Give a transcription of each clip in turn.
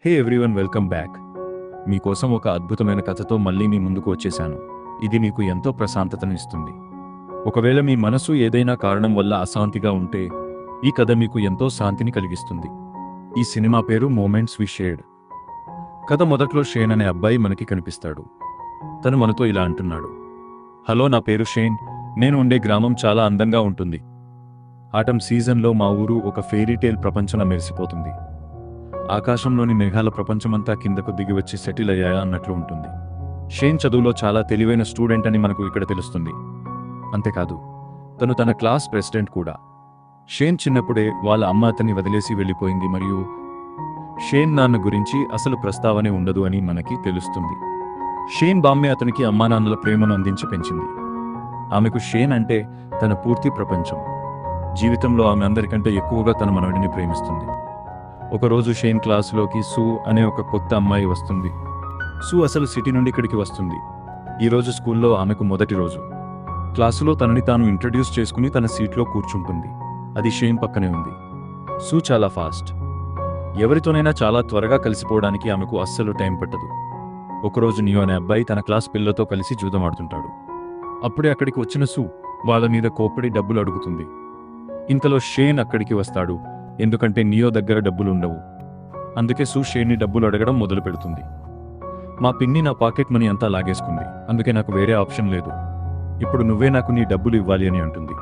హే everyone, welcome back. మీకోసం ఒక అద్భుతమైన కథతో మళ్ళీ మీ ముందుకు వచ్చేశాను. ఇది మీకు ఎంతో ప్రశాంతతను ఇస్తుంది. ఒకవేళ మీ మనసు ఏదైనా కారణం వల్ల అశాంతిగా ఉంటే ఈ కథ మీకు ఎంతో శాంతిని కలిగిస్తుంది. ఈ సినిమా పేరు మూమెంట్స్ వి షేర్డ్. కథ మొదట్లో షేన్ అనే అబ్బాయి మనకి కనిపిస్తాడు. తను మనతో ఇలా అంటున్నాడు: హలో, నా పేరు షేన్. నేను ఉండే గ్రామం చాలా అందంగా ఉంటుంది. ఆటం సీజన్లో మా ఊరు ఒక ఫెయిరీటేల్ ప్రపంచంలో మెరిసిపోతుంది. ఆకాశంలోని మేఘాల ప్రపంచమంతా కిందకు దిగివచ్చి సెటిల్ అయ్యాయా అన్నట్లు ఉంటుంది. షేన్ చదువులో చాలా తెలివైన స్టూడెంట్ అని మనకు ఇక్కడ తెలుస్తుంది. అంతేకాదు, తను తన క్లాస్ ప్రెసిడెంట్ కూడా. షేన్ చిన్నప్పుడే వాళ్ళ అమ్మ అతన్ని వదిలేసి వెళ్ళిపోయింది మరియు షేన్ నాన్న గురించి అసలు ప్రస్తావనే ఉండదు అని మనకి తెలుస్తుంది. షేన్ బామ్మే అతనికి అమ్మానాన్నల ప్రేమను అందించి పెంచింది. ఆమెకు షేన్ అంటే తన పూర్తి ప్రపంచం. జీవితంలో ఆమె అందరికంటే ఎక్కువగా తన మనవడిని ప్రేమిస్తుంది. ఒకరోజు షేన్ క్లాసులోకి సూ అనే ఒక కొత్త అమ్మాయి వస్తుంది. సూ అసలు సిటీ నుండి ఇక్కడికి వస్తుంది. ఈరోజు స్కూల్లో ఆమెకు మొదటి రోజు. క్లాసులో తనని తాను ఇంట్రడ్యూస్ చేసుకుని తన సీట్లో కూర్చుంటుంది. అది షేన్ పక్కనే ఉంది. సూ చాలా ఫాస్ట్. ఎవరితోనైనా చాలా త్వరగా కలిసిపోవడానికి ఆమెకు అస్సలు టైం పట్టదు. ఒకరోజు నియో అనే అబ్బాయి తన క్లాస్ పిల్లలతో కలిసి జూదం ఆడుతుంటాడు. అప్పుడే అక్కడికి వచ్చిన సూ వాళ్ళ మీద కోప్పడి డబ్బులు అడుగుతుంది. ఇంతలో షేన్ అక్కడికి వస్తాడు. ఎందుకంటే నియో దగ్గర డబ్బులు ఉండవు. అందుకే సూ షేన్ని డబ్బులు అడగడం మొదలు పెడుతుంది. మా పిన్ని నా పాకెట్ మనీ అంతా లాగేసుకుంది, అందుకే నాకు వేరే ఆప్షన్ లేదు. ఇప్పుడు నువ్వే నాకు నీ డబ్బులు ఇవ్వాలి అని అంటుంది.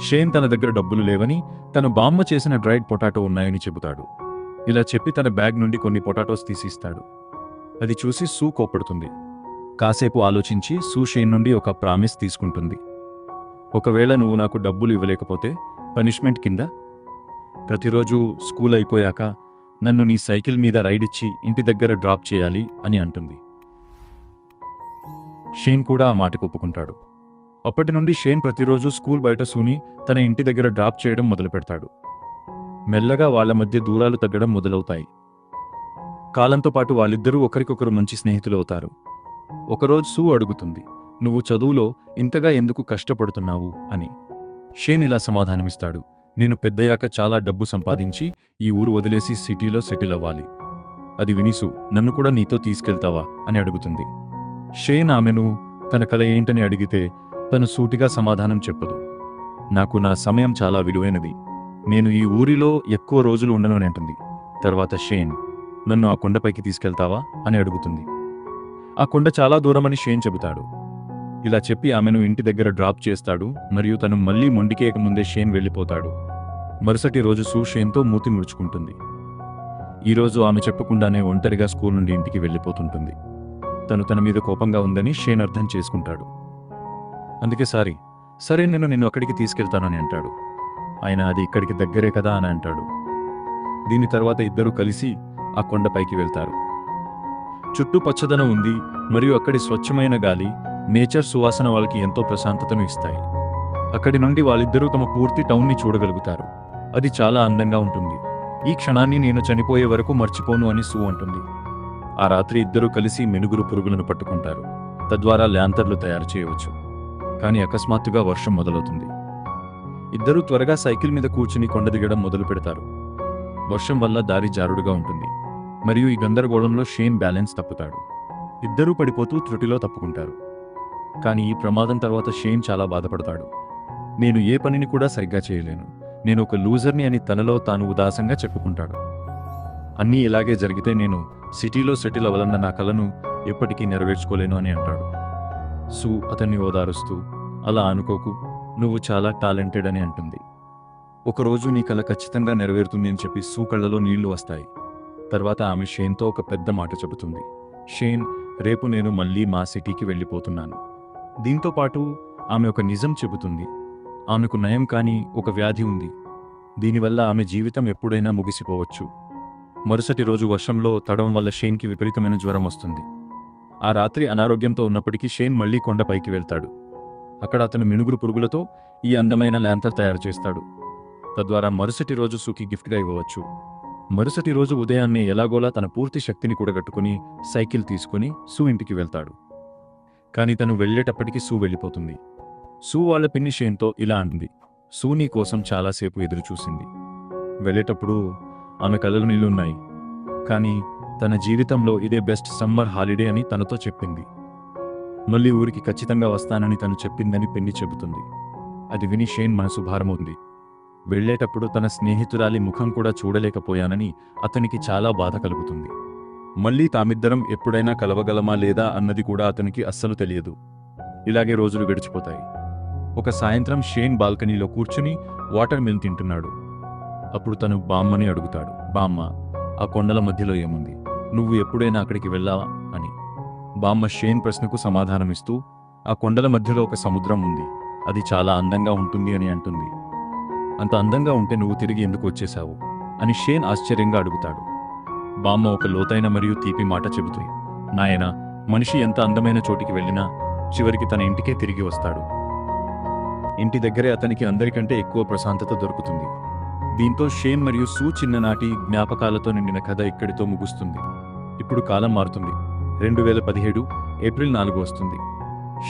షేన్ తన దగ్గర డబ్బులు లేవని, తను బామ్మ చేసిన డ్రైడ్ పొటాటో ఉన్నాయని చెబుతాడు. ఇలా చెప్పి తన బ్యాగ్ నుండి కొన్ని పొటాటోస్ తీసిస్తాడు. అది చూసి సూ కోప్పడుతుంది. కాసేపు ఆలోచించి సూ షేన్ నుండి ఒక ప్రామిస్ తీసుకుంటుంది. ఒకవేళ నువ్వు నాకు డబ్బులు ఇవ్వలేకపోతే పనిష్మెంట్ కింద ప్రతిరోజు స్కూల్ అయిపోయాక నన్ను నీ సైకిల్ మీద రైడ్ ఇచ్చి ఇంటి దగ్గర డ్రాప్ చేయాలి అని అంటుంది. షేన్ కూడా ఆ మాటకు ఒప్పుకుంటాడు. అప్పటి నుండి షేన్ ప్రతిరోజు స్కూల్ బయట సూని తన ఇంటి దగ్గర డ్రాప్ చేయడం మొదలు పెడతాడు. మెల్లగా వాళ్ల మధ్య దూరాలు తగ్గడం మొదలవుతాయి. కాలంతో పాటు వాళ్ళిద్దరూ ఒకరికొకరు మంచి స్నేహితులు అవుతారు. ఒకరోజు సూ అడుగుతుంది, నువ్వు చదువులో ఇంతగా ఎందుకు కష్టపడుతున్నావు అని. షేన్ ఇలా సమాధానమిస్తాడు: నేను పెద్దయ్యాక చాలా డబ్బు సంపాదించి ఈ ఊరు వదిలేసి సిటీలో సెటిల్ అవ్వాలి. అది విని సూ, నన్ను కూడా నీతో తీసుకెళ్తావా అని అడుగుతుంది. షేన్ ఆమెను తన కల ఏంటని అడిగితే తను సూటిగా సమాధానం చెప్పదు. నాకు నా సమయం చాలా విలువైనది, నేను ఈ ఊరిలో ఎక్కువ రోజులు ఉండను అని అంటుంది. తర్వాత షేన్, నన్ను ఆ కొండపైకి తీసుకెళ్తావా అని అడుగుతుంది. ఆ కొండ చాలా దూరమని షేన్ చెబుతాడు. ఇలా చెప్పి ఆమెను ఇంటి దగ్గర డ్రాప్ చేస్తాడు మరియు తను మళ్లీ మొండికేయక ముందే షేన్ వెళ్ళిపోతాడు. మరుసటి రోజు సూ షేన్తో మూతి ముడుచుకుంటుంది. ఈరోజు ఆమె చెప్పకుండానే ఒంటరిగా స్కూల్ నుండి ఇంటికి వెళ్ళిపోతుంటుంది. తను తన మీద కోపంగా ఉందని షేన్ అర్థం చేసుకుంటాడు. అందుకే సరే నేను నిన్ను అక్కడికి తీసుకెళ్తానని అంటాడు. ఆయన అది ఇక్కడికి దగ్గరే కదా అని అంటాడు. దీని తర్వాత ఇద్దరూ కలిసి ఆ కొండపైకి వెళ్తారు. చుట్టూ పచ్చదనం ఉంది మరియు అక్కడి స్వచ్ఛమైన గాలి, నేచర్ సువాసన వాళ్ళకి ఎంతో ప్రశాంతతను ఇస్తాయి. అక్కడి నుండి వాళ్ళిద్దరూ తమ పూర్తి టౌన్ని చూడగలుగుతారు. అది చాలా అందంగా ఉంటుంది. ఈ క్షణాన్ని నేను చనిపోయే వరకు మర్చిపోను అని సూ అంటుంది. ఆ రాత్రి ఇద్దరూ కలిసి మెనుగురు పురుగులను పట్టుకుంటారు. తద్వారా ల్యాంతర్లు తయారు చేయవచ్చు. కానీ అకస్మాత్తుగా వర్షం మొదలవుతుంది. ఇద్దరూ త్వరగా సైకిల్ మీద కూర్చుని కొండ దిగడం మొదలు పెడతారు. వర్షం వల్ల దారి జారుడుగా ఉంటుంది మరియు ఈ గందరగోళంలో షేన్ బ్యాలెన్స్ తప్పుతాడు. ఇద్దరూ పడిపోతూ త్రుటిలో తప్పుకుంటారు. కానీ ఈ ప్రమాదం తర్వాత షేన్ చాలా బాధపడతాడు. నేను ఏ పనిని కూడా సరిగ్గా చేయలేను, నేను ఒక లూజర్ని అని తనలో తాను ఉదాసంగా చెప్పుకుంటాడు. అన్నీ ఇలాగే జరిగితే నేను సిటీలో సెటిల్ అవ్వాలన్న నా కలను ఎప్పటికీ నెరవేర్చుకోలేను అని అంటాడు. సూ అతన్ని ఓదారుస్తూ, అలా అనుకోకు, నువ్వు చాలా టాలెంటెడ్ అని అంటుంది. ఒకరోజు నీ కల ఖచ్చితంగా నెరవేరుతుంది అని చెప్పి సూ కళ్ళలో నీళ్లు వస్తాయి. తర్వాత ఆమె షేన్తో ఒక పెద్ద మాట చెబుతుంది. షేన్, రేపు నేను మళ్ళీ మా సిటీకి వెళ్ళిపోతున్నాను. దీంతో పాటు ఆమె ఒక నిజం చెబుతుంది. ఆమెకు నయం కాని ఒక వ్యాధి ఉంది. దీనివల్ల ఆమె జీవితం ఎప్పుడైనా ముగిసిపోవచ్చు. మరుసటి రోజు వర్షంలో తడవం వల్ల షేన్కి విపరీతమైన జ్వరం వస్తుంది. ఆ రాత్రి అనారోగ్యంతో ఉన్నప్పటికీ షేన్ మళ్లీ కొండపైకి వెళ్తాడు. అక్కడ అతను మినుగురు పురుగులతో ఈ అందమైన ల్యాంతర్ తయారు చేస్తాడు. తద్వారా మరుసటి రోజు సూకి గిఫ్ట్గా ఇవ్వవచ్చు. మరుసటి రోజు ఉదయాన్నే ఎలాగోలా తన పూర్తి శక్తిని కూడగట్టుకుని సైకిల్ తీసుకుని సూ ఇంటికి వెళ్తాడు. కానీ తను వెళ్లేటప్పటికీ సూ వెళ్ళిపోతుంది. సూ వాళ్ళ పిన్ని షేన్తో ఇలా అంటుంది, సూ నీ కోసం చాలాసేపు ఎదురు చూసింది. వెళ్ళేటప్పుడు ఆమె కళ్ళలో నీళ్లున్నాయి, కానీ తన జీవితంలో ఇదే బెస్ట్ సమ్మర్ హాలిడే అని తనతో చెప్పింది. మళ్ళీ ఊరికి ఖచ్చితంగా వస్తానని తను చెప్పిందని పెన్ని చెబుతుంది. అది విని షేన్ మనసు భారమవుతుంది. వెళ్లేటప్పుడు తన స్నేహితురాలి ముఖం కూడా చూడలేకపోయానని అతనికి చాలా బాధ కలుగుతుంది. మళ్ళీ తామిద్దరం ఎప్పుడైనా కలవగలమా లేదా అన్నది కూడా అతనికి అస్సలు తెలియదు. ఇలాగే రోజులు గడిచిపోతాయి. ఒక సాయంత్రం షేన్ బాల్కనీలో కూర్చుని వాటర్ మిల్ తింటున్నాడు. అప్పుడు తను బామ్మని అడుగుతాడు, బామ్మ, ఆ కొండల మధ్యలో ఏముంది? నువ్వు ఎప్పుడైనా అక్కడికి వెళ్ళావా అని. బామ్మ షేన్ ప్రశ్నకు సమాధానమిస్తూ, ఆ కొండల మధ్యలో ఒక సముద్రం ఉంది, అది చాలా అందంగా ఉంటుంది అని అంటుంది. అంత అందంగా ఉంటే నువ్వు తిరిగి ఎందుకు వచ్చేశావు అని షేన్ ఆశ్చర్యంగా అడుగుతాడు. బామ్మ ఒక లోతైన మరియు తీపి మాట చెబుతుంది, నాయనా, మనిషి ఎంత అందమైన చోటికి వెళ్ళినా చివరికి తన ఇంటికే తిరిగి వస్తాడు. ఇంటి దగ్గరే అతనికి అందరికంటే ఎక్కువ ప్రశాంతత దొరుకుతుంది. దీంతో షేన్ మరియు సూ చిన్ననాటి జ్ఞాపకాలతో నిండిన కథ ఇక్కడితో ముగుస్తుంది. ఇప్పుడు కాలం మారుతుంది. 2017 ఏప్రిల్ 4 వస్తుంది.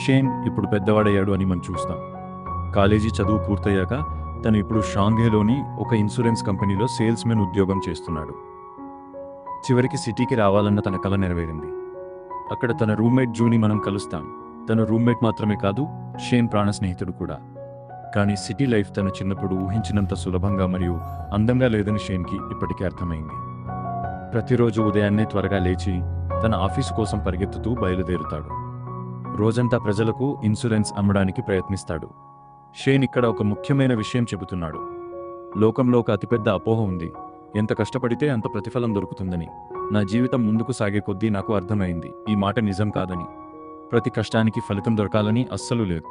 షేన్ ఇప్పుడు పెద్దవాడయ్యాడు అని మనం చూస్తాం. కాలేజీ చదువు పూర్తయ్యాక తను ఇప్పుడు షాంఘైలోని ఒక ఇన్సూరెన్స్ కంపెనీలో సేల్స్మెన్ ఉద్యోగం చేస్తున్నాడు. చివరికి సిటీకి రావాలన్న తన కల నెరవేరింది. అక్కడ తన రూమ్మేట్ జూని మనం కలుస్తాం. తన రూమ్మేట్ మాత్రమే కాదు, షేన్ ప్రాణ స్నేహితుడు కూడా. కానీ సిటీ లైఫ్ తను చిన్నప్పుడు ఊహించినంత సులభంగా మరియు అందంగా లేదని షేన్కి ఇప్పటికే అర్థమైంది. ప్రతిరోజు ఉదయాన్నే త్వరగా లేచి తన ఆఫీసు కోసం పరిగెత్తుతూ బయలుదేరుతాడు. రోజంతా ప్రజలకు ఇన్సూరెన్స్ అమ్మడానికి ప్రయత్నిస్తాడు. షేన్ ఇక్కడ ఒక ముఖ్యమైన విషయం చెబుతున్నాడు. లోకంలో ఒక అతిపెద్ద అపోహ ఉంది, ఎంత కష్టపడితే అంత ప్రతిఫలం దొరుకుతుందని. నా జీవితం ముందుకు సాగే కొద్దీ నాకు అర్థమైంది, ఈ మాట నిజం కాదని. ప్రతి కష్టానికి ఫలితం దొరకాలని అస్సలు లేదు.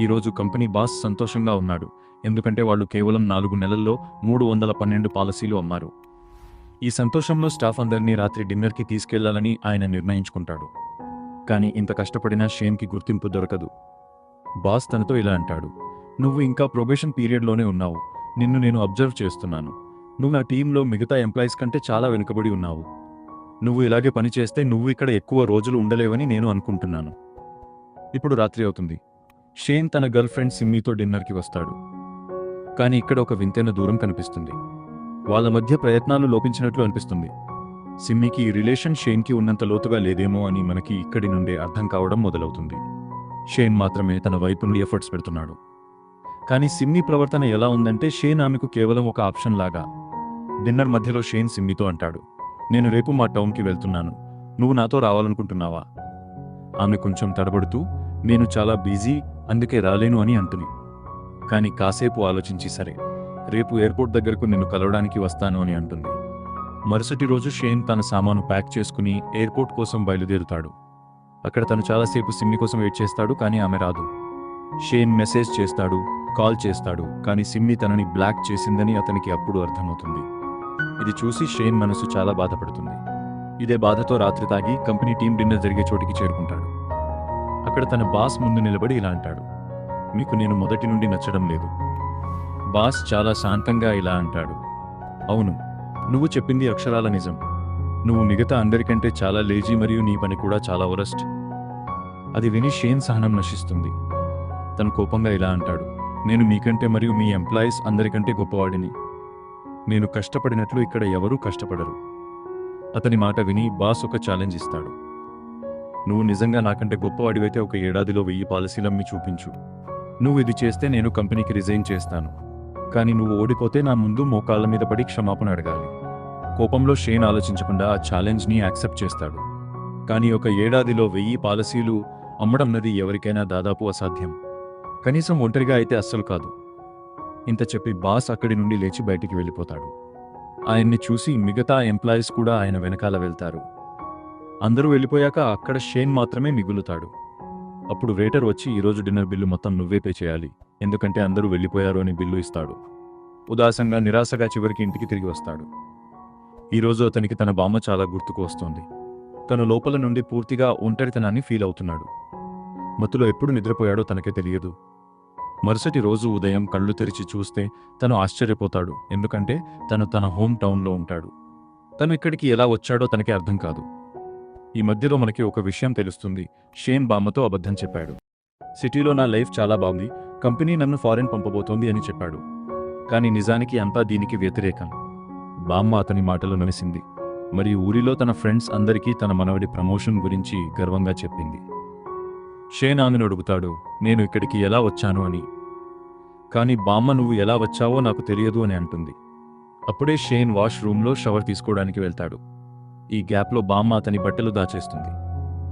ఈరోజు కంపెనీ బాస్ సంతోషంగా ఉన్నాడు, ఎందుకంటే వాళ్ళు కేవలం 4 నెలల్లో 312 పాలసీలు అమ్మారు. ఈ సంతోషంలో స్టాఫ్ అందరినీ రాత్రి డిన్నర్కి తీసుకెళ్లాలని ఆయన నిర్ణయించుకుంటాడు. కానీ ఇంత కష్టపడినా షేన్కి గుర్తింపు దొరకదు. బాస్ తనతో ఇలా అంటాడు, నువ్వు ఇంకా ప్రొబేషన్ పీరియడ్లోనే ఉన్నావు, నిన్ను నేను అబ్జర్వ్ చేస్తున్నాను. నువ్వు నా టీంలో మిగతా ఎంప్లాయీస్ కంటే చాలా వెనుకబడి ఉన్నావు. నువ్వు ఇలాగే పనిచేస్తే నువ్వు ఇక్కడ ఎక్కువ రోజులు ఉండలేవని నేను అనుకుంటున్నాను. ఇప్పుడు రాత్రి అవుతుంది. షేన్ తన గర్ల్ ఫ్రెండ్ సిమ్మీతో డిన్నర్కి వస్తాడు. కానీ ఇక్కడ ఒక వింతైన దూరం కనిపిస్తుంది. వాళ్ళ మధ్య ప్రయత్నాలు లోపించినట్లు అనిపిస్తుంది. సిమ్మీకి ఈ రిలేషన్ షేన్కి ఉన్నంత లోతుగా లేదేమో అని మనకి ఇక్కడి నుండే అర్థం కావడం మొదలవుతుంది. షేన్ మాత్రమే తన వైపు నుండి ఎఫర్ట్స్ పెడుతున్నాడు. కానీ సిమ్మీ ప్రవర్తన ఎలా ఉందంటే షేన్ ఆమెకు కేవలం ఒక ఆప్షన్ లాగా. డిన్నర్ మధ్యలో షేన్ సిమ్మీతో అంటాడు, నేను రేపు మా టౌన్కి వెళ్తున్నాను, నువ్వు నాతో రావాలనుకుంటున్నావా? ఆమె కొంచెం తడబడుతూ, నేను చాలా బిజీ, అందుకే రాలేను అని అంటుంది. కానీ కాసేపు ఆలోచించి, సరే, రేపు ఎయిర్పోర్ట్ దగ్గరకు నిన్ను కలవడానికి వస్తాను అని అంటుంది. మరుసటి రోజు షేన్ తన సామాను ప్యాక్ చేసుకుని ఎయిర్పోర్ట్ కోసం బయలుదేరుతాడు. అక్కడ తను చాలాసేపు సిమ్మి కోసం వెయిట్ చేస్తాడు, కానీ ఆమె రాదు. షేన్ మెసేజ్ చేస్తాడు, కాల్ చేస్తాడు, కానీ సిమ్మి తనని బ్లాక్ చేసిందని అతనికి అప్పుడు అర్థమవుతుంది. ఇది చూసి షేన్ మనసు చాలా బాధపడుతుంది. ఇదే బాధతో రాత్రి తాగి కంపెనీ టీం డిన్నర్ జరిగే చోటికి చేరుకుంటాడు. అక్కడ తన బాస్ ముందు నిలబడి ఇలా అంటాడు, మీకు నేను మొదటి నుండి నచ్చడం లేదు. బాస్ చాలా శాంతంగా ఇలా అంటాడు, అవును, నువ్వు చెప్పింది అక్షరాల నిజం. నువ్వు మిగతా అందరికంటే చాలా లేజీ మరియు నీ పని కూడా చాలా వరస్ట్. అది విని షేన్ సహనం నశిస్తుంది. తను కోపంగా ఇలా అంటాడు, నేను మీకంటే మరియు మీ ఎంప్లాయీస్ అందరికంటే గొప్పవాడిని. నేను కష్టపడినట్లు ఇక్కడ ఎవరూ కష్టపడరు. అతని మాట విని బాస్ ఒక ఛాలెంజ్ ఇస్తాడు. నువ్వు నిజంగా నాకంటే గొప్పవాడివైతే ఒక ఏడాదిలో 1000 పాలసీలమ్మి చూపించు. నువ్వు ఇది చేస్తే నేను కంపెనీకి రిజైన్ చేస్తాను. కానీ నువ్వు ఓడిపోతే నా ముందు మోకాళ్ళ మీద పడి క్షమాపణ అడగాలి. కోపంలో షేన్ ఆలోచించకుండా ఆ ఛాలెంజ్ని యాక్సెప్ట్ చేస్తాడు. కానీ ఒక ఏడాదిలో 1000 పాలసీలు అమ్మడన్నది ఎవరికైనా దాదాపు అసాధ్యం. కనీసం ఒంటరిగా అయితే అస్సలు కాదు. ఇంత చెప్పి బాస్ అక్కడి నుండి లేచి బయటికి వెళ్ళిపోతాడు. ఆయన్ని చూసి మిగతా ఎంప్లాయీస్ కూడా ఆయన వెనకాల వెళ్తారు. అందరూ వెళ్ళిపోయాక అక్కడ షేన్ మాత్రమే మిగులుతాడు. అప్పుడు వెయిటర్ వచ్చి, ఈరోజు డిన్నర్ బిల్లు మొత్తం నువ్వే పే చేయాలి, ఎందుకంటే అందరూ వెళ్ళిపోయారు అని బిల్లు ఇస్తాడు. ఉదాసంగా నిరాశగా చివరికి ఇంటికి తిరిగి వస్తాడు. ఈరోజు అతనికి తన బామ్మ చాలా గుర్తుకు వస్తోంది. తను లోపల నుండి పూర్తిగా ఒంటరితనాన్ని ఫీల్ అవుతున్నాడు. మత్తులో ఎప్పుడు నిద్రపోయాడో తనకే తెలియదు. మరుసటి రోజు ఉదయం కళ్ళు తెరిచి చూస్తే తను ఆశ్చర్యపోతాడు, ఎందుకంటే తను తన హోమ్ టౌన్లో ఉంటాడు. తను ఇక్కడికి ఎలా వచ్చాడో తనకే అర్థం కాదు. ఈ మధ్యలో మనకి ఒక విషయం తెలుస్తుంది, షేన్ బామ్మతో అబద్ధం చెప్పాడు. సిటీలో నా లైఫ్ చాలా బాగుంది, కంపెనీ నన్ను ఫారెన్ పంపబోతోంది అని చెప్పాడు. కానీ నిజానికి అంతా దీనికి వ్యతిరేకం. బామ్మ అతని మాటలు నలిసింది. మరియు ఊరిలో తన ఫ్రెండ్స్ అందరికీ తన మనవడి ప్రమోషన్ గురించి గర్వంగా చెప్పింది. షేన్ ఆమెను అడుగుతాడు, నేను ఇక్కడికి ఎలా వచ్చాను అని. కానీ బామ్మ నువ్వు ఎలా వచ్చావో నాకు తెలియదు అని అంటుంది. అప్పుడే షేన్ వాష్ రూమ్లో షవర్ తీసుకోవడానికి వెళ్తాడు. ఈ గ్యాప్లో బామ్మ అతని బట్టలు దాచేస్తుంది.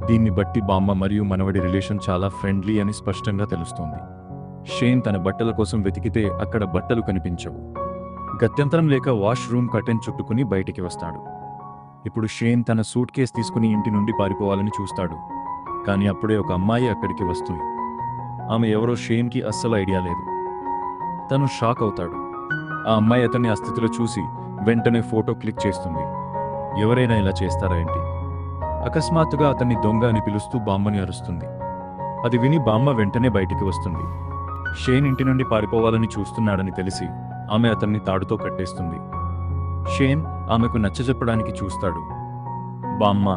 దీన్ని బట్టి బామ్మ మరియు మనవడి రిలేషన్ చాలా ఫ్రెండ్లీ అని స్పష్టంగా తెలుస్తోంది. షేన్ తన బట్టల కోసం వెతికితే అక్కడ బట్టలు కనిపించవు. గత్యంతరం లేక వాష్ రూమ్ కర్టెన్ చుట్టుకుని బయటికి వస్తాడు. ఇప్పుడు షేన్ తన సూట్ కేస్ తీసుకుని ఇంటి నుండి పారిపోవాలని చూస్తాడు. కానీ అప్పుడే ఒక అమ్మాయి అక్కడికి వస్తుంది. ఆమె ఎవరో షేన్కి అస్సలు ఐడియా లేదు. తను షాక్ అవుతాడు. ఆ అమ్మాయి అతన్ని ఆ స్థితిలో చూసి వెంటనే ఫోటో క్లిక్ చేస్తుంది. ఎవరైనా ఇలా చేస్తారా ఏంటి? అకస్మాత్తుగా అతన్ని దొంగ అని పిలుస్తూ బామ్మని అరుస్తుంది. అది విని బామ్మ వెంటనే బయటికి వస్తుంది. షేన్ ఇంటి నుండి పారిపోవాలని చూస్తున్నాడని తెలిసి ఆమె అతన్ని తాడుతో కట్టేస్తుంది. షేన్ ఆమెకు నచ్చజెప్పడానికి చూస్తాడు. బామ్మ,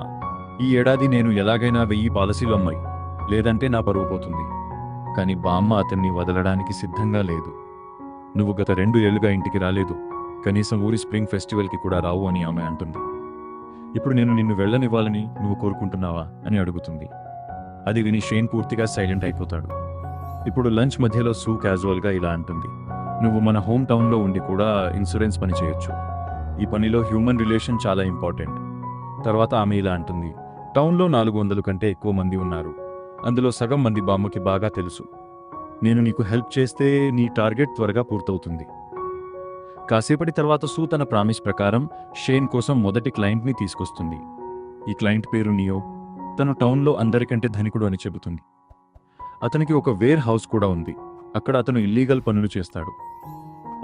ఈ ఏడాది నేను ఎలాగైనా 1000 పాలసీలు అమ్మాయి, లేదంటే నా పరువు పోతుంది. కానీ బామ్మ అతన్ని వదలడానికి సిద్ధంగా లేదు. నువ్వు గత 2 ఏళ్లుగా ఇంటికి రాలేదు, కనీసం ఊరి స్ప్రింగ్ ఫెస్టివల్కి కూడా రావు అని ఆమె అంటుంది. ఇప్పుడు నేను నిన్ను వెళ్ళనివ్వాలని నువ్వు కోరుకుంటున్నావా అని అడుగుతుంది. అది విని షేన్ పూర్తిగా సైలెంట్ అయిపోతాడు. ఇప్పుడు లంచ్ మధ్యలో సూ క్యాజువల్గా ఇలా అంటుంది, నువ్వు మన హోమ్ టౌన్లో ఉండి కూడా ఇన్సూరెన్స్ పని చేయొచ్చు. ఈ పనిలో హ్యూమన్ రిలేషన్ చాలా ఇంపార్టెంట్. తర్వాత ఆమె ఇలా అంటుంది, టౌన్లో 400 కంటే ఎక్కువ మంది ఉన్నారు. అందులో సగం మంది బామ్మకి బాగా తెలుసు. నేను నీకు హెల్ప్ చేస్తే నీ టార్గెట్ త్వరగా పూర్తవుతుంది. కాసేపటి తర్వాత సూ తన ప్రామిస్ ప్రకారం షేన్ కోసం మొదటి క్లయింట్ని తీసుకొస్తుంది. ఈ క్లయింట్ పేరు నియో. తను టౌన్లో అందరికంటే ధనికుడు అని చెబుతుంది. అతనికి ఒక వేర్ హౌస్ కూడా ఉంది. అక్కడ అతను ఇల్లీగల్ పనులు చేస్తాడు.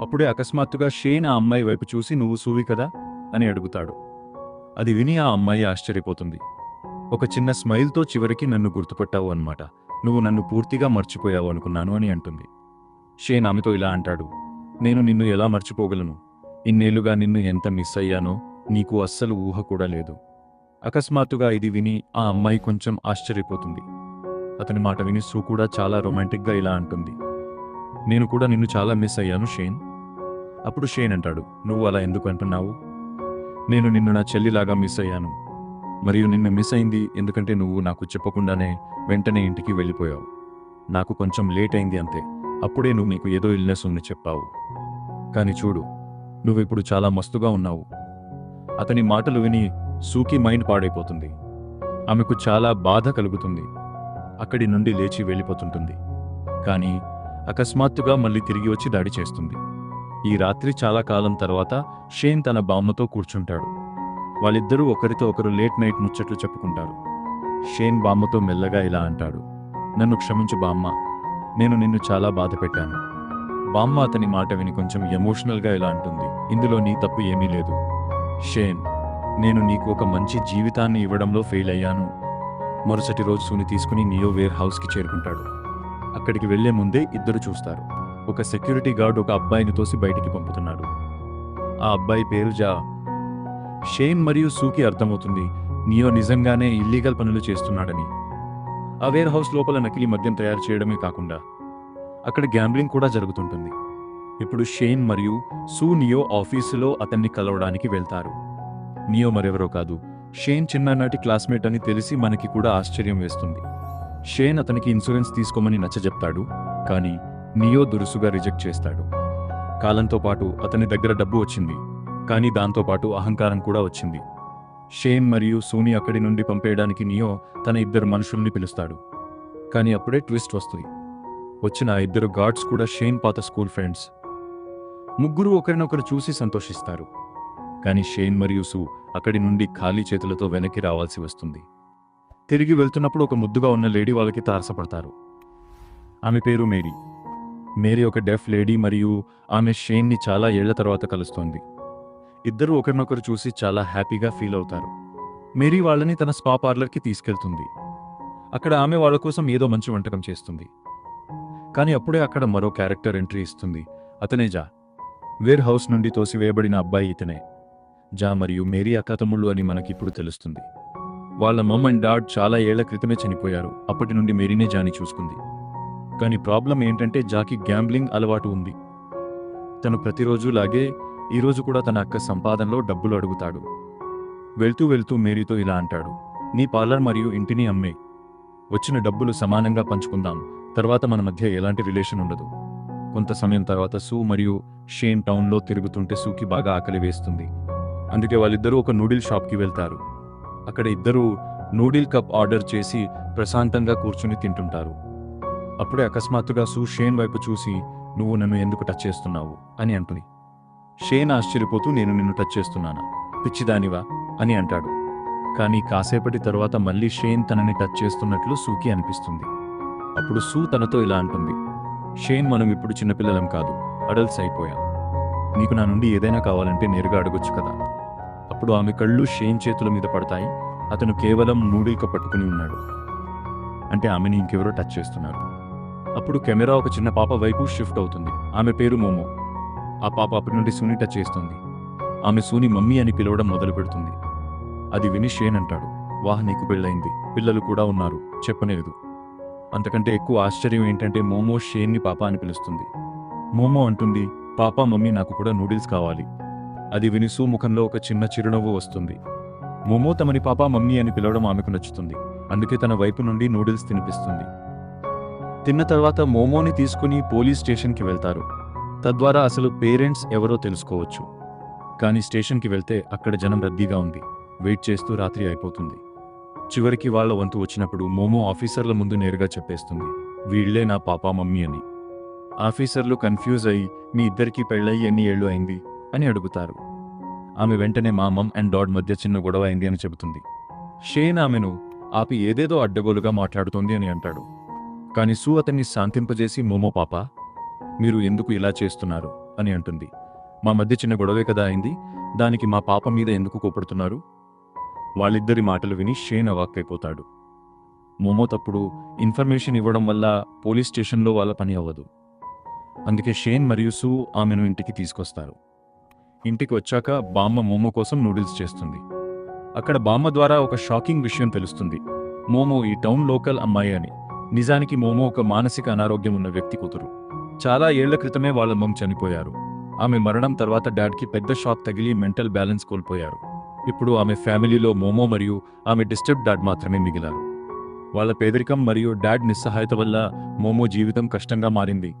అప్పుడే అకస్మాత్తుగా షేన్ ఆ అమ్మాయి వైపు చూసి, నువ్వు సూవి కదా అని అడుగుతాడు. అది విని ఆ అమ్మాయి ఆశ్చర్యపోతుంది. ఒక చిన్న స్మైల్తో చివరికి నన్ను గుర్తుపట్టావు అన్నమాట, నువ్వు నన్ను పూర్తిగా మర్చిపోయావు అనుకున్నాను అని అంటుంది. షేన్ ఆమెతో ఇలా అంటాడు, నేను నిన్ను ఎలా మర్చిపోగలను? ఇన్నేళ్లుగా నిన్ను ఎంత మిస్ అయ్యానో నీకు అస్సలు ఊహ కూడా లేదు. అకస్మాత్తుగా ఇది విని ఆ అమ్మాయి కొంచెం ఆశ్చర్యపోతుంది. అతని మాట విని సూ కూడా చాలా రొమాంటిక్గా ఇలా అంటుంది, నేను కూడా నిన్ను చాలా మిస్ అయ్యాను షేన్. అప్పుడు షేన్ అంటాడు, నువ్వు అలా ఎందుకు అంటున్నావు? నేను నిన్ను నా చెల్లిలాగా మిస్ అయ్యాను. మరియు నిన్ను మిస్ అయింది ఎందుకంటే నువ్వు నాకు చెప్పకుండానే వెంటనే ఇంటికి వెళ్ళిపోయావు. నాకు కొంచెం లేట్ అయింది అంతే. అప్పుడే నువ్వు నీకు ఏదో ఇల్నెస్ ఉంది చెప్పావు. కానీ చూడు, నువ్విప్పుడు చాలా మస్తుగా ఉన్నావు. అతని మాటలు విని సూకి మైండ్ పాడైపోతుంది. ఆమెకు చాలా బాధ కలుగుతుంది. అక్కడి నుండి లేచి వెళ్ళిపోతుంటుంది. కానీ అకస్మాత్తుగా మళ్ళీ తిరిగి వచ్చి దాడి చేస్తుంది. ఈ రాత్రి చాలా కాలం తర్వాత షేన్ తన బామ్మతో కూర్చుంటాడు. వాళ్ళిద్దరూ ఒకరితో ఒకరు లేట్ నైట్ ముచ్చట్లు చెప్పుకుంటారు. షేన్ బామ్మతో మెల్లగా ఇలా అంటాడు, నన్ను క్షమించు బామ్మ, నేను నిన్ను చాలా బాధ పెట్టాను. బామ్మ అతని మాట విని కొంచెం ఎమోషనల్గా ఇలా అంటుంది, ఇందులో నీ తప్పు ఏమీ లేదు షేన్, నేను నీకు ఒక మంచి జీవితాన్ని ఇవ్వడంలో ఫెయిల్ అయ్యాను. మరుసటి రోజు సూని తీసుకుని నియో వేర్ హౌస్కి చేరుకుంటాడు. అక్కడికి వెళ్లే ముందే ఇద్దరు చూస్తారు. ఒక సెక్యూరిటీ గార్డ్ ఒక అబ్బాయిని తోసి బయటికి పంపుతున్నాడు. ఆ అబ్బాయి పేరు జా. షేన్ మరియు సూకి అర్థమవుతుంది నియో నిజంగానే ఇల్లీగల్ పనులు చేస్తున్నాడని. ఆ వేర్ హౌస్ లోపల నకిలీ మద్యం తయారు చేయడమే కాకుండా అక్కడ గ్యాంబ్లింగ్ కూడా జరుగుతుంటుంది. ఇప్పుడు షేన్ మరియు సూ నియో ఆఫీసులో అతన్ని కలవడానికి వెళ్తారు. నియో మరెవరో కాదు, షేన్ చిన్ననాటి క్లాస్మేట్ అని తెలిసి మనకి కూడా ఆశ్చర్యం వేస్తుంది. షేన్ అతనికి ఇన్సూరెన్స్ తీసుకోమని నచ్చజెప్తాడు, కానీ నియో దురుసుగా రిజెక్ట్ చేస్తాడు. కాలంతో పాటు అతని దగ్గర డబ్బు వచ్చింది, కానీ దాంతోపాటు అహంకారం కూడా వచ్చింది. షేన్ మరియు సూని అక్కడి నుండి పంపేయడానికి నియో తన 2 మనుషుల్ని పిలుస్తాడు. కానీ అప్పుడే ట్విస్ట్ వస్తుంది. వచ్చిన ఆ 2 గార్డ్స్ కూడా షేన్ పాత స్కూల్ ఫ్రెండ్స్. ముగ్గురు ఒకరినొకరు చూసి సంతోషిస్తారు. కానీ షేన్ మరియు సూ అక్కడి నుండి ఖాళీ చేతులతో వెనక్కి రావాల్సి వస్తుంది. తిరిగి వెళ్తున్నప్పుడు ఒక ముద్దుగా ఉన్న లేడీ వాళ్ళకి తారసపడతారు. ఆమె పేరు మేరీ. మేరీ ఒక డెఫ్ లేడీ మరియు ఆమె షేన్ని చాలా ఏళ్ల తర్వాత కలుస్తోంది. ఇద్దరూ ఒకరినొకరు చూసి చాలా హ్యాపీగా ఫీల్ అవుతారు. మేరీ వాళ్ళని తన స్పా పార్లర్కి తీసుకెళ్తుంది. అక్కడ ఆమె వాళ్ళ కోసం ఏదో మంచి వంటకం చేస్తుంది. కానీ అప్పుడే అక్కడ మరో క్యారెక్టర్ ఎంట్రీ ఇస్తుంది. అతనే జా. వేర్ హౌస్ నుండి తోసివేయబడిన అబ్బాయి ఇతనే. జా మరియు మేరీ అక్కతమ్ముళ్ళు అని మనకిప్పుడు తెలుస్తుంది. వాళ్ళ మమ్ అండ్ డాడ్ చాలా ఏళ్ల క్రితమే చనిపోయారు. అప్పటి నుండి మేరీనే జాని చూసుకుంది. కానీ ప్రాబ్లం ఏంటంటే జాకి గ్యాంబ్లింగ్ అలవాటు ఉంది. తను ప్రతిరోజు లాగే ఈరోజు కూడా తన అక్క సంపాదనలో డబ్బులు అడుగుతాడు. వెళ్తూ వెళ్తూ మేరీతో ఇలా అంటాడు, నీ పార్లర్ మరియు ఇంటిని అమ్మే, వచ్చిన డబ్బులు సమానంగా పంచుకుందాం, తర్వాత మన మధ్య ఎలాంటి రిలేషన్ ఉండదు. కొంత సమయం తర్వాత సూ మరియు షేన్ టౌన్లో తిరుగుతుంటే సూకి బాగా ఆకలి వేస్తుంది. అందుకే వాళ్ళిద్దరూ ఒక నూడిల్ షాప్కి వెళ్తారు. అక్కడ ఇద్దరూ నూడిల్ కప్ ఆర్డర్ చేసి ప్రశాంతంగా కూర్చుని తింటుంటారు. అప్పుడే అకస్మాత్తుగా సూ షేన్ వైపు చూసి, నువ్వు నన్ను ఎందుకు టచ్ చేస్తున్నావు అని అంటుంది. షేన్ ఆశ్చర్యపోతూ, నేను నిన్ను టచ్ చేస్తున్నానా, పిచ్చిదానివా అని అంటాడు. కానీ కాసేపటి తరువాత మళ్ళీ షేన్ తనని టచ్ చేస్తున్నట్లు సూకి అనిపిస్తుంది. అప్పుడు సూ తనతో ఇలా అంటుంది, షేన్, మనం ఇప్పుడు చిన్నపిల్లలం కాదు, అడల్ట్స్ అయిపోయాం. నీకు నా నుండి ఏదైనా కావాలంటే నేరుగా అడగొచ్చు కదా. అప్పుడు ఆమె కళ్ళు షేన్ చేతుల మీద పడతాయి. అతను కేవలం నూడిల్క పట్టుకుని ఉన్నాడు. అంటే ఆమెని ఇంకెవరో టచ్ చేస్తున్నారు. అప్పుడు కెమెరా ఒక చిన్న పాప వైపు షిఫ్ట్ అవుతుంది. ఆమె పేరు మోమో. ఆ పాప అప్పటి నుండి సూని టచ్ చేస్తుంది. ఆమె సూని మమ్మీ అని పిలవడం మొదలు పెడుతుంది. అది విని షేన్ అంటాడు, వాహ్, నీకు పెళ్ళయింది, పిల్లలు కూడా ఉన్నారు, చెప్పలేదు. అంతకంటే ఎక్కువ ఆశ్చర్యం ఏంటంటే మోమో షేన్ని పాప అని పిలుస్తుంది. మోమో అంటుంది, పాపా, మమ్మీ, నాకు కూడా నూడిల్స్ కావాలి. అది విని సూ ముఖంలో ఒక చిన్న చిరునవ్వు వస్తుంది. మోమో తమని పాపా, మమ్మీ అని పిలవడం ఆమెకు నచ్చుతుంది. అందుకే తన వైపు నుండి నూడిల్స్ తినిపిస్తుంది. తిన్న తర్వాత మోమోని తీసుకుని పోలీస్ స్టేషన్కి వెళ్తారు. తద్వారా అసలు పేరెంట్స్ ఎవరో తెలుసుకోవచ్చు. కానీ స్టేషన్కి వెళ్తే అక్కడ జనం రద్దీగా ఉంది. వెయిట్ చేస్తూ రాత్రి అయిపోతుంది. చివరికి వాళ్ళ వంతు వచ్చినప్పుడు మోమో ఆఫీసర్ల ముందు నేరుగా చెప్పేస్తుంది, వీళ్లే నా పాపా, మమ్మీ అని. ఆఫీసర్లు కన్ఫ్యూజ్ అయ్యి, మీ ఇద్దరికీ పెళ్ళయి ఎన్ని ఏళ్ళు అయింది అని అడుగుతారు. ఆమె వెంటనే మా మమ్ అండ్ డాడ్ మధ్య చిన్న గొడవ అయింది అని చెబుతుంది. షేన్ ఆమెను ఆపి ఏదేదో అడ్డగోలుగా మాట్లాడుతోంది అని అంటాడు. కానీ సూ అతన్ని శాంతింపజేసి, మోమో పాపా, మీరు ఎందుకు ఇలా చేస్తున్నారు అని అంటుంది. మా మధ్య చిన్న గొడవే కదా అయింది, దానికి మా పాప మీద ఎందుకు కోపడుతున్నారు? వాళ్ళిద్దరి మాటలు విని షేన్ అవాక్కైపోతాడు. మోమో తప్పుడు ఇన్ఫర్మేషన్ ఇవ్వడం వల్ల పోలీస్ స్టేషన్లో వాళ్ళ పని అవ్వదు. అందుకే షేన్ మరియు సూ ఆమెను ఇంటికి తీసుకొస్తారు. ఇంటికి వచ్చాక బామ్మ మోమో కోసం నూడిల్స్ చేస్తుంది. అక్కడ బామ్మ ద్వారా ఒక షాకింగ్ విషయం తెలుస్తుంది. మోమో ఈ టౌన్ లోకల్ అమ్మాయి అని. నిజానికి మోమో ఒక మానసిక అనారోగ్యం ఉన్న వ్యక్తి కూతురు. చాలా ఏళ్ల క్రితమే వాళ్ళ మమ్ చనిపోయారు. ఆమె మరణం తర్వాత డాడ్కి పెద్ద షాక్ తగిలి మెంటల్ బ్యాలెన్స్ కోల్పోయారు. ఇప్పుడు ఆమె ఫ్యామిలీలో మోమో మరియు ఆమె డిస్టర్బ్ డాడ్ మాత్రమే మిగిలారు. వాళ్ళ పేదరికం మరియు డాడ్ నిస్సహాయత వల్ల మోమో జీవితం కష్టంగా మారింది.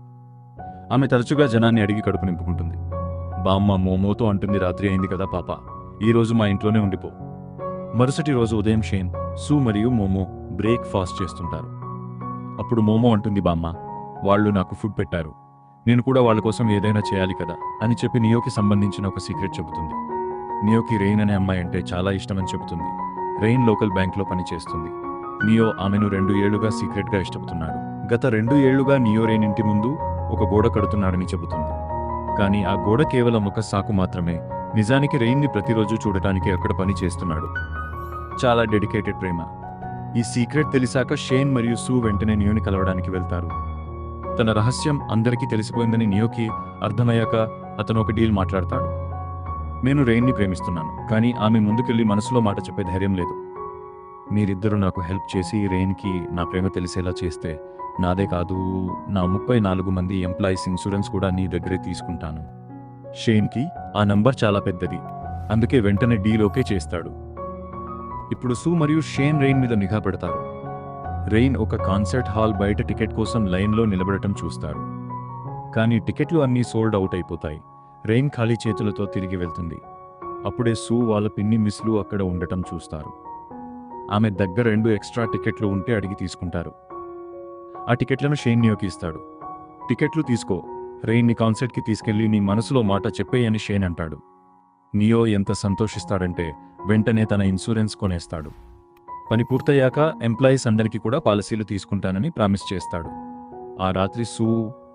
ఆమె తరచుగా జనాన్ని అడిగి కడుపు నింపుకుంటుంది. బామ్మ మోమోతో అంటుంది, రాత్రి అయింది కదా పాప, ఈరోజు మా ఇంట్లోనే ఉండిపో. మరుసటి రోజు ఉదయం షేన్, సూ మరియు మోమో బ్రేక్ఫాస్ట్ చేస్తుంటారు. అప్పుడు మోమో అంటుంది, బామ్మ, వాళ్ళు నాకు ఫుడ్ పెట్టారు, నేను కూడా వాళ్ళ కోసం ఏదైనా చేయాలి కదా అని చెప్పి నియోకి సంబంధించిన ఒక సీక్రెట్ చెబుతుంది. నియోకి రెయిన్ అనే అమ్మాయి అంటే చాలా ఇష్టమని చెబుతుంది. రెయిన్ లోకల్ బ్యాంక్లో పనిచేస్తుంది. నియో ఆమెను 2 ఏళ్లుగా సీక్రెట్గా ఇష్టపడుతున్నాడు. గత 2 ఏళ్లుగా నియో రెయిన్ ఇంటి ముందు ఒక గోడ కడుతున్నాడని చెబుతుంది. కానీ ఆ గోడ కేవలం ఒక సాకు మాత్రమే. నిజానికి రెయిన్ని ప్రతిరోజు చూడటానికి అక్కడ పని చేస్తున్నాడు. చాలా డెడికేటెడ్ ప్రేమ. ఈ సీక్రెట్ తెలిసాక షేన్ మరియు సూ వెంటనే నియోని కలవడానికి వెళ్తారు. తన రహస్యం అందరికీ తెలిసిపోయిందని నియోకి అర్థమయ్యాక అతను ఒక డీల్ మాట్లాడతాడు. నేను రెయిన్ని ప్రేమిస్తున్నాను, కానీ ఆమె ముందుకెళ్ళి మనసులో మాట చెప్పే ధైర్యం లేదు. మీరిద్దరూ నాకు హెల్ప్ చేసి రెయిన్కి నా ప్రేమ తెలిసేలా చేస్తే నాదే కాదు, నా 34 మంది ఎంప్లాయీస్ ఇన్సూరెన్స్ కూడా నీ దగ్గరే తీసుకుంటాను. షేన్కి ఆ నంబర్ చాలా పెద్దది, అందుకే వెంటనే డీల్ ఓకే చేస్తాడు. ఇప్పుడు సూ మరియు షేన్ రెయిన్ మీద నిఘా పెడతారు. రెయిన్ ఒక కాన్సర్ట్ హాల్ బయట టికెట్ కోసం లైన్లో నిలబడటం చూస్తారు. కానీ టికెట్లు అన్నీ సోల్డ్ అవుట్ అయిపోతాయి. రెయిన్ ఖాళీ చేతులతో తిరిగి వెళ్తుంది. అప్పుడే సూ వాళ్ళ పిన్ని మిస్లు అక్కడ ఉండటం చూస్తారు. ఆమె దగ్గర 2 ఎక్స్ట్రా టికెట్లు ఉంటే అడిగి తీసుకుంటారు. ఆ టికెట్లను షేన్ నియోకి ఇస్తాడు. టికెట్లు తీసుకో, రెయిన్ని కాన్సర్ట్కి తీసుకెళ్లి నీ మనసులో మాట చెప్పేయని షేన్ అంటాడు. నియో ఎంత సంతోషిస్తాడంటే వెంటనే తన ఇన్సూరెన్స్ కొనేస్తాడు. పని పూర్తయ్యాక ఎంప్లాయీస్ అందరికీ కూడా పాలసీలు తీసుకుంటానని ప్రామిస్ చేస్తాడు. ఆ రాత్రి సూ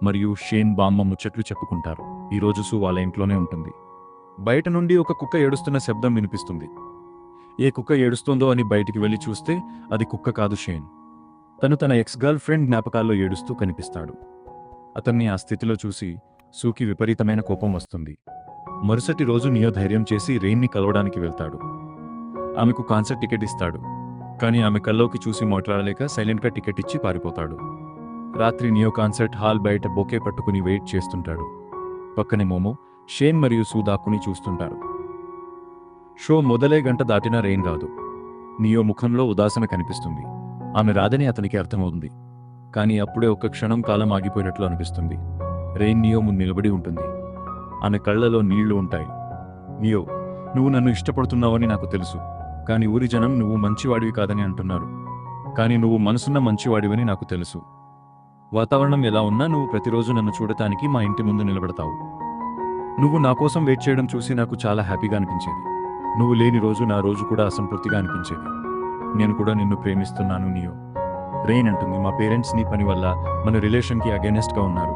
మరియు షేన్ బామ్మ ముచ్చట్లు చెప్పుకుంటారు. ఈరోజు సూ వాళ్ళ ఇంట్లోనే ఉంటుంది. బయట నుండి ఒక కుక్క ఏడుస్తున్న శబ్దం వినిపిస్తుంది. ఏ కుక్క ఏడుస్తోందో అని బయటికి వెళ్ళి చూస్తే అది కుక్క కాదు, షేన్. తను తన ఎక్స్ గర్ల్ ఫ్రెండ్ జ్ఞాపకాల్లో ఏడుస్తూ కనిపిస్తాడు. అతన్ని ఆ స్థితిలో చూసి సూకి విపరీతమైన కోపం వస్తుంది. మరుసటి రోజు నియో ధైర్యం చేసి రెయిన్ని కలవడానికి వెళ్తాడు. ఆమెకు కాన్సర్ట్ టికెట్ ఇస్తాడు. కానీ ఆమె కల్లోకి చూసి మాట్లాడలేక సైలెంట్గా టికెట్ ఇచ్చి పారిపోతాడు. రాత్రి నియో కాన్సర్ట్ హాల్ బయట బొకే పట్టుకుని వెయిట్ చేస్తుంటాడు. పక్కనే మోమో, షేన్ మరియు సూ దాక్కుని చూస్తుంటారు. షో మొదలై గంట దాటినా రెయిన్ రాదు. నియో ముఖంలో ఉదాసన కనిపిస్తుంది. ఆమె రాదని అతనికి అర్థమవుతుంది. కానీ అప్పుడే ఒక్క క్షణం కాలం ఆగిపోయినట్లు అనిపిస్తుంది. రెయిన్ నియో ముందు నిలబడి ఉంటుంది. ఆమె కళ్ళలో నీళ్లు ఉంటాయి. నియో, నువ్వు నన్ను ఇష్టపడుతున్నావని నాకు తెలుసు. కానీ ఊరి జనం నువ్వు మంచివాడివి కాదని అంటున్నారు. కానీ నువ్వు మనసున్న మంచివాడివని నాకు తెలుసు. వాతావరణం ఎలా ఉన్నా నువ్వు ప్రతిరోజు నన్ను చూడటానికి మా ఇంటి ముందు నిలబడతావు. నువ్వు నా కోసం వెయిట్ చేయడం చూసి నాకు చాలా హ్యాపీగా అనిపించేది. నువ్వు లేని రోజు నా రోజు కూడా అసంతృప్తిగా అనిపించేది. నేను కూడా నిన్ను ప్రేమిస్తున్నాను నియో. రెయిన్ అంటుంది, మా పేరెంట్స్ నీ పని వల్ల మన రిలేషన్కి అగైనెస్ట్గా ఉన్నారు.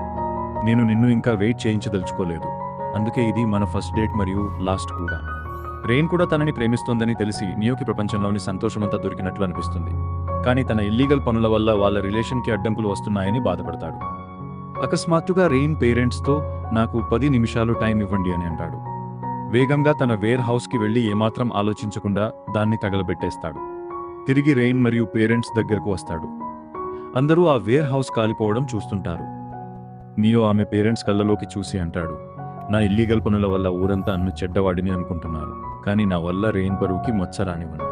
నేను నిన్ను ఇంకా వెయిట్ చేయించదలుచుకోలేదు. అందుకే ఇది మన ఫస్ట్ డేట్ మరియు లాస్ట్ కూడా. రెయిన్ కూడా తనని ప్రేమిస్తోందని తెలిసి నియోకి ప్రపంచంలోని సంతోషమంతా దొరికినట్లు అనిపిస్తుంది. కానీ తన ఇల్లీగల్ పనుల వల్ల వాళ్ళ రిలేషన్కి అడ్డంకులు వస్తున్నాయని బాధపడతాడు. అకస్మాత్తుగా రెయిన్ పేరెంట్స్తో నాకు 10 నిమిషాలు టైం ఇవ్వండి అని అంటాడు. వేగంగా తన వేర్ హౌస్కి వెళ్లి ఏమాత్రం ఆలోచించకుండా దాన్ని తగలబెట్టేస్తాడు. తిరిగి రెయిన్ మరియు పేరెంట్స్ దగ్గరకు వస్తాడు. అందరూ ఆ వేర్ హౌస్ కాలిపోవడం చూస్తుంటారు. నియో ఆమె పేరెంట్స్ కళ్ళలోకి చూసి అంటాడు, నా ఇల్లీగల్ పనుల వల్ల ఊరంతా నన్ను చెడ్డవాడిని అనుకుంటున్నారు. కానీ నా వల్ల రెయిన్ పరువుకి మచ్చ రానివ్వను.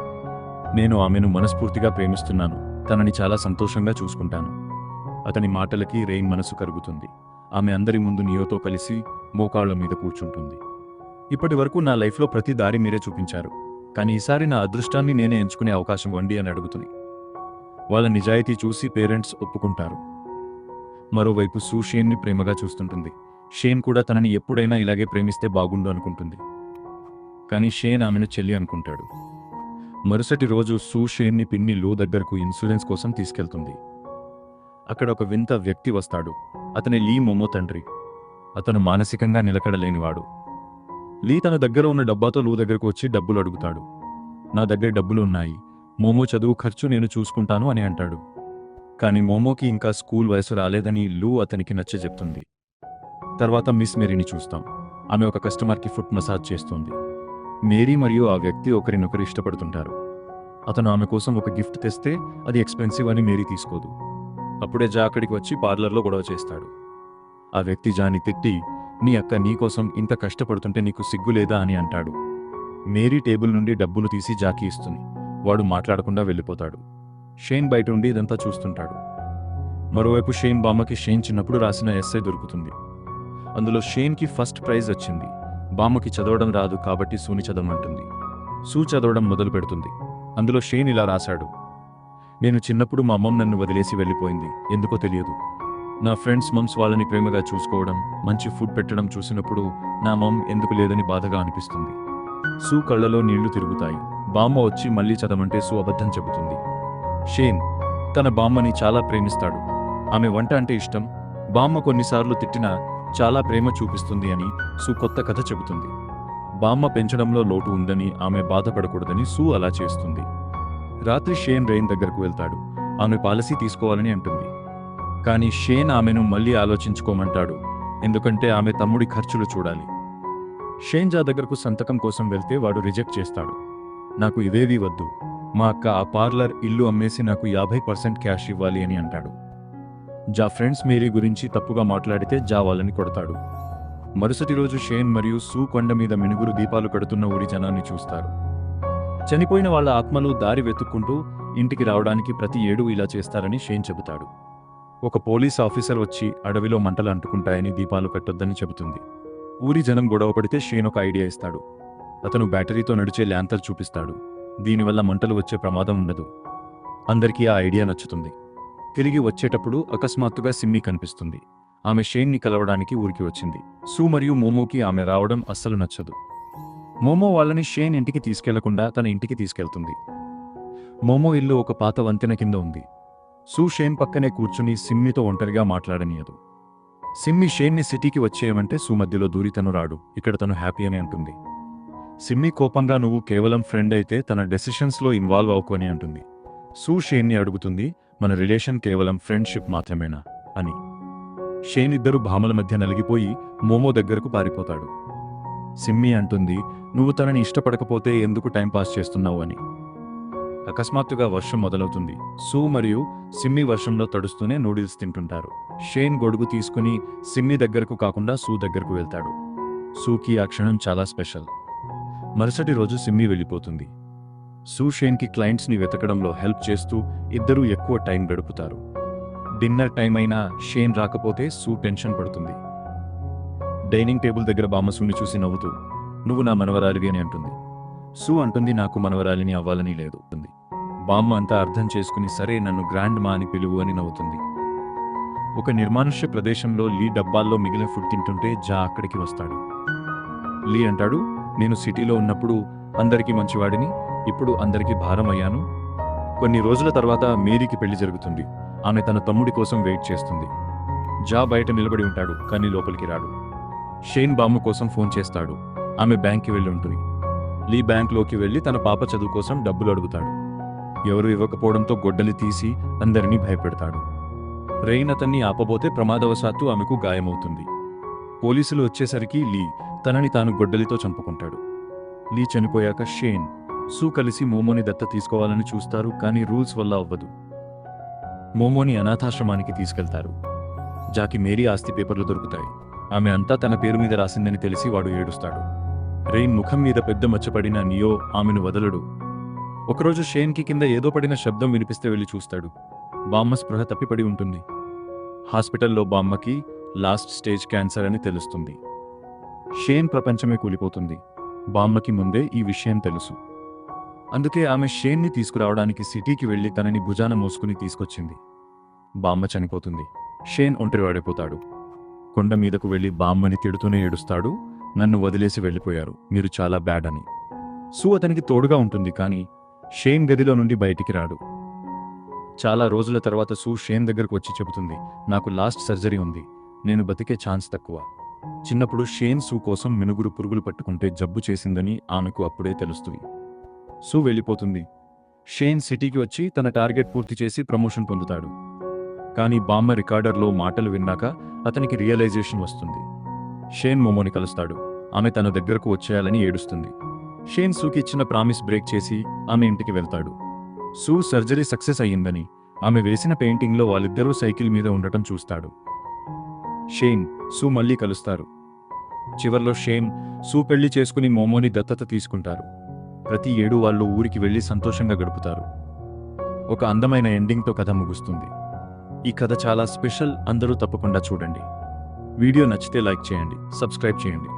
నేను ఆమెను మనస్ఫూర్తిగా ప్రేమిస్తున్నాను. తనని చాలా సంతోషంగా చూసుకుంటాను. అతని మాటలకి రెయిన్ మనసు కరుగుతుంది. ఆమె అందరి ముందు నియోతో కలిసి మోకాళ్ల మీద కూర్చుంటుంది. ఇప్పటి వరకు నా లైఫ్లో ప్రతి దారి మీరే చూపించారు. కానీ ఈసారి నా అదృష్టాన్ని నేనే ఎంచుకునే అవకాశం వండి అని అడుగుతుంది. వాళ్ళ నిజాయితీ చూసి పేరెంట్స్ ఒప్పుకుంటారు. మరోవైపు సూ షేన్ని ప్రేమగా చూస్తుంటుంది. షేన్ కూడా తనని ఎప్పుడైనా ఇలాగే ప్రేమిస్తే బాగుండు అనుకుంటుంది. కానీ షేన్ ఆమెను చెల్లి అనుకుంటాడు. మరుసటి రోజు సూ షేన్ని పిన్ని లూ దగ్గరకు ఇన్సూరెన్స్ కోసం తీసుకెళ్తుంది. అక్కడ ఒక వింత వ్యక్తి వస్తాడు. అతని లీ మోమో తండ్రి. అతను మానసికంగా నిలకడలేనివాడు. లీ తన దగ్గర ఉన్న డబ్బాతో లూ దగ్గరకు వచ్చి డబ్బులు అడుగుతాడు. నా దగ్గర డబ్బులు ఉన్నాయి, మోమో చదువు ఖర్చు నేను చూసుకుంటాను అని అంటాడు. కానీ మోమోకి ఇంకా స్కూల్ వయసు రాలేదని లూ అతనికి నచ్చజెప్తుంది. తర్వాత మిస్ మేరీని చూస్తాం. ఆమె ఒక కస్టమర్కి ఫుట్ మసాజ్ చేస్తుంది. మేరీ మరియు ఆ వ్యక్తి ఒకరినొకరు ఇష్టపడుతుంటారు. అతను ఆమె కోసం ఒక గిఫ్ట్ తెస్తే అది ఎక్స్పెన్సివ్ అని మేరీ తీసుకోదు. అప్పుడే జా అక్కడికి వచ్చి పార్లర్లో గొడవ చేస్తాడు. ఆ వ్యక్తి జాని తిట్టి, నీ అక్క నీకోసం ఇంత కష్టపడుతుంటే నీకు సిగ్గులేదా అని అంటాడు. మేరీ టేబుల్ నుండి డబ్బులు తీసి జాకి ఇస్తుంది. వాడు మాట్లాడకుండా వెళ్ళిపోతాడు. షేన్ బయట ఉండి ఇదంతా చూస్తుంటాడు. మరోవైపు షేన్ బామ్మకి షేన్ చిన్నప్పుడు రాసిన ఎస్సై దొరుకుతుంది. అందులో షేన్కి ఫస్ట్ ప్రైజ్ వచ్చింది. బామ్మకి చదవడం రాదు కాబట్టి సూని చదవమంటుంది. సూ చదవడం మొదలు పెడుతుంది. అందులో షేన్ ఇలా రాశాడు, నేను చిన్నప్పుడు మా మమ్ నన్ను వదిలేసి వెళ్ళిపోయింది. ఎందుకో తెలియదు. నా ఫ్రెండ్స్ మమ్స్ వాళ్ళని ప్రేమగా చూసుకోవడం, మంచి ఫుడ్ పెట్టడం చూసినప్పుడు నా మమ్ ఎందుకు లేదని బాధగా అనిపిస్తుంది. సూ కళ్ళలో నీళ్లు తిరుగుతాయి. బామ్మ వచ్చి మళ్ళీ చదవమంటే సూ అబద్ధం చెబుతుంది. షేన్ తన బామ్మని చాలా ప్రేమిస్తాడు. ఆమె వంట అంటే ఇష్టం. బామ్మ కొన్నిసార్లు తిట్టినా చాలా ప్రేమ చూపిస్తుంది అని సూ కొత్త కథ చెబుతుంది. బామ్మ పెంచడంలో లోటు ఉందని, ఆమె బాధపడకూడదని సూ అలా చేస్తుంది. రాత్రి షేన్ రెయిన్ దగ్గరకు వెళ్తాడు. ఆమె పాలసీ తీసుకోవాలని అంటుంది. కానీ షేన్ ఆమెను మళ్ళీ ఆలోచించుకోమంటాడు. ఎందుకంటే ఆమె తమ్ముడి ఖర్చులు చూడాలి. షేన్ జా దగ్గరకు సంతకం కోసం వెళ్తే వాడు రిజెక్ట్ చేస్తాడు. నాకు ఇవేవీ వద్దు. మా అక్క ఆ పార్లర్ ఇల్లు అమ్మేసి నాకు 50% క్యాష్ ఇవ్వాలి అని అంటాడు. జా ఫ్రెండ్స్ మేరీ గురించి తప్పుగా మాట్లాడితే జా వాళ్ళని కొడతాడు. మరుసటి రోజు షేన్ మరియు సూ కొండ మీద మినుగురు దీపాలు కడుతున్న ఊరి జనాన్ని చూస్తారు. చనిపోయిన వాళ్ళ ఆత్మలు దారి వెతుక్కుంటూ ఇంటికి రావడానికి ప్రతి ఏడూ ఇలా చేస్తారని షేన్ చెబుతాడు. ఒక పోలీస్ ఆఫీసర్ వచ్చి అడవిలో మంటలు అంటుకుంటాయని దీపాలు కట్టొద్దని చెబుతుంది. ఊరి జనం గొడవ పడితే షేన్ ఒక ఐడియా ఇస్తాడు. అతను బ్యాటరీతో నడిచే ల్యాంతర్ చూపిస్తాడు. దీనివల్ల మంటలు వచ్చే ప్రమాదం ఉండదు. అందరికీ ఆ ఐడియా నచ్చుతుంది. తిరిగి వచ్చేటప్పుడు అకస్మాత్తుగా సిమ్మి కనిపిస్తుంది. ఆమె షేన్ని కలవడానికి ఊరికి వచ్చింది. సూ మరియు మోమోకి ఆమె రావడం అస్సలు నచ్చదు. మోమో వాళ్ళని షేన్ ఇంటికి తీసుకెళ్లకుండా తన ఇంటికి తీసుకెళ్తుంది. మోమో ఇల్లు ఒక పాత వంతెన కింద ఉంది. సూ షేన్ పక్కనే కూర్చుని సిమ్మితో ఒంటరిగా మాట్లాడనీయదు. సిమ్మి షేన్ని సిటీకి వచ్చేయమంటే సూ మధ్యలో దూరి తను రాడు, ఇక్కడ తను హ్యాపీ అని అంటుంది. సిమ్మి కోపంగా నువ్వు కేవలం ఫ్రెండ్ అయితే తన డెసిషన్స్లో ఇన్వాల్వ్ అవ్వకు అని అంటుంది. సూ షేన్ని అడుగుతుంది, మన రిలేషన్ కేవలం ఫ్రెండ్షిప్ మాత్రమేనా అని. షేన్ ఇద్దరు భామల మధ్య నలిగిపోయి మోమో దగ్గరకు పారిపోతాడు. సిమ్మి అంటుంది, నువ్వు తనని ఇష్టపడకపోతే ఎందుకు టైంపాస్ చేస్తున్నావు అని. అకస్మాత్తుగా వర్షం మొదలవుతుంది. సూ మరియు సిమ్మి వర్షంలో తడుస్తూనే నూడిల్స్ తింటుంటారు. షేన్ గొడుగు తీసుకుని సిమ్మి దగ్గరకు కాకుండా సూ దగ్గరకు వెళ్తాడు. సూకి ఆ క్షణం చాలా స్పెషల్. మరుసటి రోజు సిమ్మి వెళ్ళిపోతుంది. సూ షేన్కి క్లయింట్స్ని వెతకడంలో హెల్ప్ చేస్తూ ఇద్దరూ ఎక్కువ టైం గడుపుతారు. డిన్నర్ టైం అయినా షేన్ రాకపోతే సూ టెన్షన్ పడుతుంది. డైనింగ్ టేబుల్ దగ్గర బామ్మ సూని చూసి నవ్వుతూ, "నువ్వు నా మనవరాలివి" అని అంటుంది. సూ అంటుంది, "నాకు మనవరాలిని అవ్వాలని లేదు." బామ్మ అంతా అర్థం చేసుకుని, "సరే, నన్ను గ్రాండ్ మా అని పిలువు" అని నవ్వుతుంది. ఒక నిర్మానుష్య ప్రదేశంలో లీ డబ్బాల్లో మిగిలిన ఫుడ్ తింటుంటే జా అక్కడికి వస్తాడు. లీ అంటాడు, "నేను సిటీలో ఉన్నప్పుడు అందరికీ మంచివాడిని, ఇప్పుడు అందరికీ భారం అయ్యాను." కొన్ని రోజుల తర్వాత మేరీకి పెళ్లి జరుగుతుంది. ఆమె తన తమ్ముడి కోసం వెయిట్ చేస్తుంది. జా బయట నిలబడి ఉంటాడు, కానీ లోపలికి రాడు. షేన్ బామ్మ కోసం ఫోన్ చేస్తాడు. ఆమె బ్యాంక్కి వెళ్ళి ఉంటుంది. లీ బ్యాంక్లోకి వెళ్ళి తన పాప చదువు కోసం డబ్బులు అడుగుతాడు. ఎవరు ఇవ్వకపోవడంతో గొడ్డలి తీసి అందరినీ భయపెడతాడు. రెయిన్ అతన్ని ఆపబోతే ప్రమాదవశాత్తు ఆమెకు గాయమవుతుంది. పోలీసులు వచ్చేసరికి లీ తనని తాను గొడ్డలితో చంపుకుంటాడు. లీ చనిపోయాక షేన్, సూ కలిసి మోమోని దత్త తీసుకోవాలని చూస్తారు, కానీ రూల్స్ వల్ల అవ్వదు. మోమోని అనాథాశ్రమానికి తీసుకెళ్తారు. జాకి మేరీ ఆస్తి పేపర్లు దొరుకుతాయి. ఆమె అంతా తన పేరు మీద రాసిందని తెలిసి వాడు ఏడుస్తాడు. రెయిన్ ముఖం మీద పెద్ద మచ్చపడిన నియో ఆమెను వదలడు. ఒకరోజు షేన్కి కింద ఏదో పడిన శబ్దం వినిపిస్తే వెళ్ళి చూస్తాడు. బామ్మ స్పృహ తప్పిపడి ఉంటుంది. హాస్పిటల్లో బామ్మకి లాస్ట్ స్టేజ్ క్యాన్సర్ అని తెలుస్తుంది. షేన్ ప్రపంచమే కూలిపోతుంది. బామ్మకి ముందే ఈ విషయం తెలుసు. అందుకే ఆమె షేన్ని తీసుకురావడానికి సిటీకి వెళ్లి తనని భుజాన మోసుకుని తీసుకొచ్చింది. బామ్మ చనిపోతుంది. షేన్ ఒంటరివాడిపోతాడు. కొండ మీదకు వెళ్లి బామ్మని తిడుతూనే ఏడుస్తాడు, "నన్ను వదిలేసి వెళ్ళిపోయారు, మీరు చాలా బ్యాడ్" అని. సూ అతనికి తోడుగా ఉంటుంది, కానీ షేన్ గదిలో నుండి బయటికి రాడు. చాలా రోజుల తర్వాత సూ షేన్ దగ్గరకు వచ్చి చెబుతుంది, "నాకు లాస్ట్ సర్జరీ ఉంది, నేను బతికే ఛాన్స్ తక్కువ." చిన్నప్పుడు షేన్ సూ కోసం మినుగురు పురుగులు పట్టుకుంటే జబ్బు చేసిందని ఆమెకు అప్పుడే తెలుస్తుంది. సూ వెళ్ళిపోతుంది. షేన్ సిటీకి వచ్చి తన టార్గెట్ పూర్తి చేసి ప్రమోషన్ పొందుతాడు. కానీ బామ్మ రికార్డర్లో మాటలు విన్నాక అతనికి రియలైజేషన్ వస్తుంది. షేన్ మోమోని కలుస్తాడు. ఆమె తన దగ్గరకు వచ్చేయాలని ఏడుస్తుంది. షేన్ సూకి ఇచ్చిన ప్రామిస్ బ్రేక్ చేసి ఆమె ఇంటికి వెళ్తాడు. సూ సర్జరీ సక్సెస్ అయ్యిందని, ఆమె వేసిన పెయింటింగ్లో వాళ్ళిద్దరూ సైకిల్ మీద ఉండటం చూస్తాడు. షేన్, సూ మళ్ళీ కలుస్తారు. చివర్లో షేన్, సూ పెళ్లి చేసుకుని మోమోని దత్తత తీసుకుంటారు. ప్రతి ఏడు వాళ్ళు ఊరికి వెళ్లి సంతోషంగా గడుపుతారు. ఒక అందమైన ఎండింగ్తో కథ ముగుస్తుంది. ఈ కథ చాలా స్పెషల్, అందరూ తప్పకుండా చూడండి. వీడియో నచ్చితే లైక్ చేయండి, సబ్స్క్రైబ్ చేయండి.